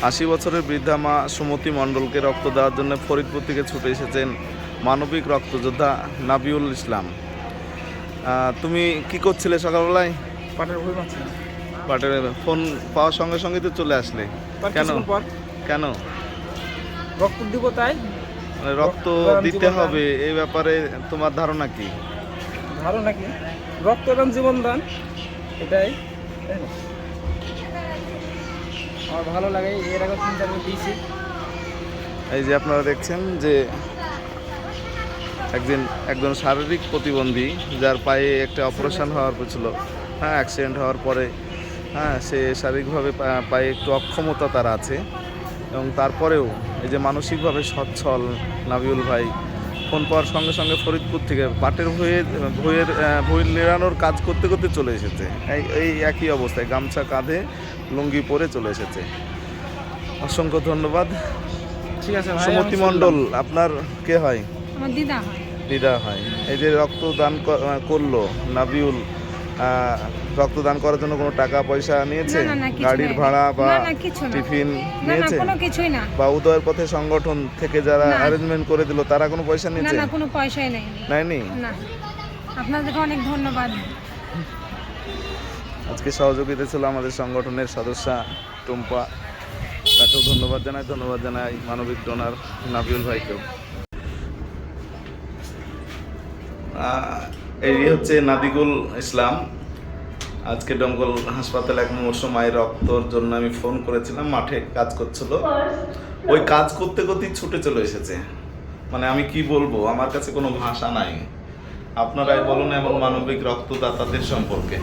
80 বছরের বৃদ্ধা মা সুমতি মণ্ডলকে রক্ত দেওয়ার জন্য ফরিদপুর থেকে ছুটে এসেছেন মানবিক রক্তযোদ্ধা নাবিউল ইসলাম। তুমি কি করছিলে সকালবেলায়? পাটের বই পাচ্ছিলাম। পাটের ফোন পাওয়ার সঙ্গে সঙ্গে তো চলে আসলে কেন? কেন রক্ত দিব তাই? মানে রক্ত দিতে হবে এই ব্যাপারে তোমার ধারণা কি? ধারণা কি রক্তদান জীবন দান, এটাই আমার ভালো লাগে। এর আগে চিন্তা করে দিয়েছি। এই যে আপনারা দেখছেন যে একজন শারীরিক প্রতিবন্ধী, যার পায়ে একটা অপারেশন হওয়ার ছিল, হ্যাঁ, অ্যাক্সিডেন্ট হওয়ার পরে, হ্যাঁ, সে শারীরিকভাবে পায়ে একটু অক্ষমতা তার আছে, এবং তারপরেও এই যে মানসিকভাবে সচ্ছল নাবিউল ভাই ফোন পাওয়ার সঙ্গে সঙ্গে ফরিদপুর থেকে পাটের ভুঁইয়ের নিড়ানোর কাজ করতে করতে চলে এসেছে। এই একই অবস্থায় গামছা কাঁধে লুঙ্গি পরে চলে এসেছে। অসংখ্য ধন্যবাদ। ঠিক আছে ভাই। সুমতি মণ্ডল আপনার কে হয়? আমার দিদা হয়। দিদা হয়। এই যে রক্তদান করলো নাবিউল, রক্তদান করার জন্য কোনো টাকা পয়সা নিয়েছে? গাড়ির ভাড়া বা টিফিন নিয়েছে? কোনো কিছুই না। বা উদয়ের পথে সংগঠন থেকে যারা অ্যারেঞ্জমেন্ট করে দিল তারা কোনো পয়সা নিয়েছে? না, কোনো পয়সাই নেয়নি। না। আপনাদেরকে অনেক ধন্যবাদ। আজকে সহযোগিতা ছিল আমাদের সংগঠনের সদস্যা টুম্পা, তাকেও ধন্যবাদ জানাই মানবিক ডোনার নাবিউল ভাইকেও। এই হচ্ছে নাদিকুল ইসলাম। আজকে ডমকল হাসপাতালে এক মুমূর্ষু মায়ের রক্তর জন্য আমি ফোন করেছিলাম, মাঠে কাজ করছিল, ওই কাজ করতে করতেই ছুটে চলে এসেছে। মানে আমি কি বলবো, আমার কাছে কোনো ভাষা নাই। আপনারাই বলুন এমন মানবিক রক্তদাতাদের সম্পর্কে।